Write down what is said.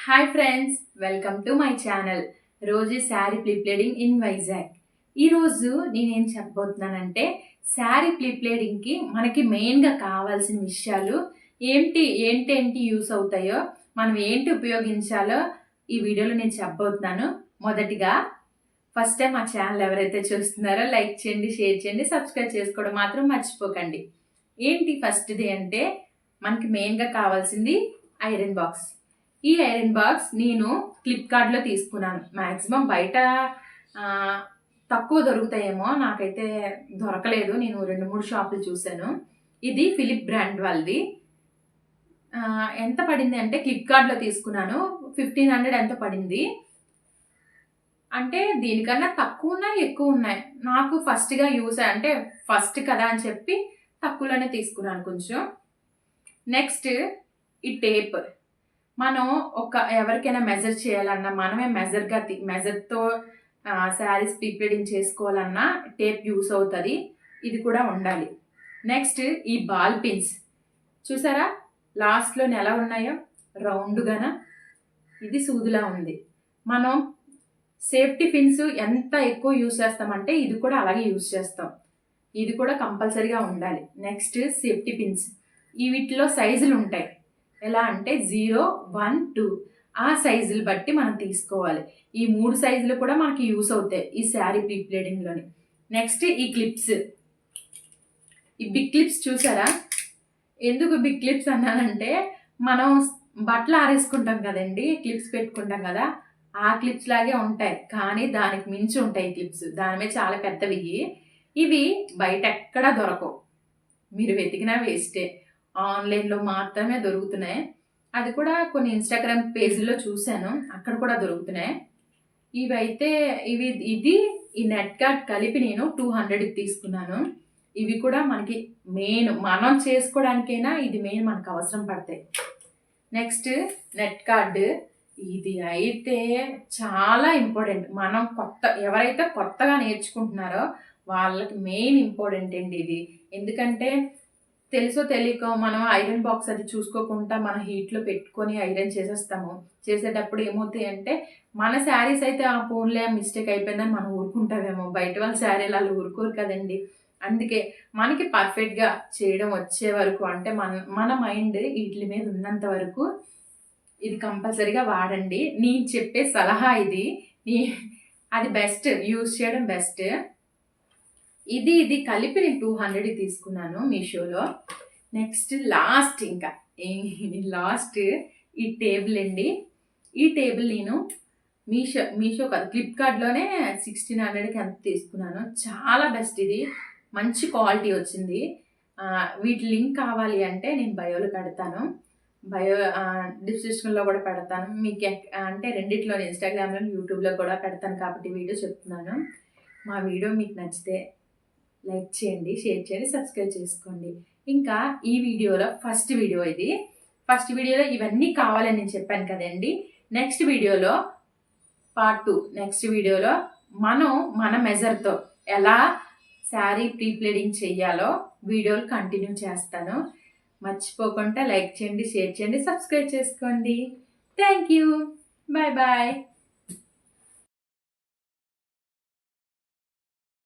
Hi friends, welcome to my channel రోజు sari ప్లీప్లేడింగ్ in Vizag. ఈరోజు నేనేం చెప్పబోతున్నానంటే శారీ ప్లీప్లేడింగ్కి మనకి మెయిన్గా కావాల్సిన విషయాలు ఏంటి యూస్ అవుతాయో, మనం ఏంటి ఉపయోగించాలో ఈ వీడియోలో నేను చెప్పబోతున్నాను. మొదటిగా ఫస్ట్ టైం మా ఛానల్ ఎవరైతే చూస్తున్నారో లైక్ చేయండి, షేర్ చేయండి, సబ్స్క్రైబ్ చేసుకోవడం మాత్రం మర్చిపోకండి. ఏంటి ఫస్ట్ది అంటే మనకి మెయిన్గా కావాల్సింది ఐరన్ బాక్స్. ఈ ఐరన్ బాక్స్ నేను ఫ్లిప్కార్ట్లో తీసుకున్నాను. మ్యాక్సిమం బయట తక్కువ దొరుకుతాయేమో, నాకైతే దొరకలేదు. నేను 2-3 షాపులు చూశాను. ఇది ఫిలిప్ బ్రాండ్ వాళ్ళది. ఎంత పడింది అంటే ఫ్లిప్కార్ట్లో తీసుకున్నాను, 1500 ఎంత పడింది అంటే దీనికన్నా తక్కువ ఉన్నాయి, ఎక్కువ ఉన్నాయి. నాకు ఫస్ట్గా అంటే ఫస్ట్ కదా అని చెప్పి తక్కువలోనే తీసుకున్నాను కొంచెం. నెక్స్ట్ ఈ టేప్. మనం ఎవరికైనా మెజర్ చేయాలన్నా, మనమే మెజర్తో శారీస్ ప్రీప్లేడింగ్ చేసుకోవాలన్నా టేప్ యూస్ అవుతుంది. ఇది కూడా ఉండాలి. నెక్స్ట్ ఈ బాల్ పిన్స్ చూసారా, లాస్ట్లో ఎలా ఉన్నాయో రౌండ్గాన, ఇది సూదులా ఉంది. మనం సేఫ్టీ పిన్స్ ఎంత ఎక్కువ యూస్ చేస్తామంటే ఇది కూడా అలాగే యూస్ చేస్తాం. ఇది కూడా కంపల్సరీగా ఉండాలి. Next safety pins. వీటిలో సైజులు ఉంటాయి. ఎలా అంటే 0, 1, 2 ఆ సైజులు బట్టి మనం తీసుకోవాలి. ఈ 3 సైజులు కూడా మనకి యూస్ అవుతాయి ఈ శారీ ప్రీప్లేడింగ్లోని. నెక్స్ట్ ఈ క్లిప్స్, ఈ బిగ్ క్లిప్స్ చూసారా. ఎందుకు బిగ్ క్లిప్స్ అన్నానంటే మనం బట్టలు ఆరేసుకుంటాం కదండి, క్లిప్స్ పెట్టుకుంటాం కదా, ఆ క్లిప్స్ లాగే ఉంటాయి, కానీ దానికి మించి ఉంటాయి క్లిప్స్. దాని మీద చాలా పెద్దవి. ఇవి బయట ఎక్కడా దొరకవు, మీరు వెతికినా వేస్టే. ఆన్లైన్లో మాత్రమే దొరుకుతున్నాయి. అది కూడా కొన్ని ఇన్స్టాగ్రామ్ పేజీలో చూశాను, అక్కడ కూడా దొరుకుతున్నాయి. ఇది ఈ నెట్ కార్డ్ కలిపి నేను 200కి తీసుకున్నాను. ఇవి కూడా మనకి మెయిన్, మనం చేసుకోవడానికైనా ఇది మెయిన్ మనకు అవసరం పడతాయి. Next net card. ఇది అయితే చాలా ఇంపార్టెంట్. మనం ఎవరైతే కొత్తగా నేర్చుకుంటున్నారో వాళ్ళకి మెయిన్ ఇంపార్టెంట్ అండి ఇది. ఎందుకంటే తెలుసో తెలియకో మనం ఐరన్ బాక్స్ అది చూసుకోకుండా మన హీట్లో పెట్టుకొని ఐరన్ చేసేస్తాము. చేసేటప్పుడు ఏమవుతాయి అంటే మన శారీస్ అయితే ఆ ఫోన్లే మిస్టేక్ అయిపోయిందని మనం ఊరుకుంటామేమో, బయట వాళ్ళ శారీలు వాళ్ళు ఊరుకోరు కదండి. అందుకే మనకి పర్ఫెక్ట్గా చేయడం వచ్చే వరకు, అంటే మన మైండ్ వీటి మీద ఉన్నంత వరకు ఇది కంపల్సరీగా వాడండి. నేను చెప్పే సలహా ఇది. అది బెస్ట్, యూజ్ చేయడం బెస్ట్. ఇది కలిపి నేను 200 తీసుకున్నాను మీషోలో. నెక్స్ట్ లాస్ట్ ఈ టేబుల్ అండి. ఈ టేబుల్ నేను మీషో కాదు, ఫ్లిప్కార్ట్లోనే 1600కి ఎంత తీసుకున్నాను. చాలా బెస్ట్, ఇది మంచి క్వాలిటీ వచ్చింది. వీటి లింక్ కావాలి అంటే నేను బయోలో పెడతాను, డిస్క్రిప్షన్లో కూడా పెడతాను. మీకు అంటే రెండిట్లో, ఇన్స్టాగ్రామ్లో, యూట్యూబ్లో కూడా పెడతాను కాబట్టి వీడియో చెప్తున్నాను. మా వీడియో మీకు నచ్చితే లైక్ చేయండి, షేర్ చేయండి, సబ్స్క్రైబ్ చేసుకోండి. ఇంకా ఈ వీడియోలో ఫస్ట్ వీడియోలో ఇవన్నీ కావాలని నేను చెప్పాను కదండి. నెక్స్ట్ వీడియోలో పార్ట్ 2, నెక్స్ట్ వీడియోలో మన మెజర్తో ఎలా శారీ ప్రీప్లేడింగ్ చెయ్యాలో వీడియోలు కంటిన్యూ చేస్తాను. మర్చిపోకుండా లైక్ చేయండి, షేర్ చేయండి, సబ్స్క్రైబ్ చేసుకోండి. Thank you. Bye bye.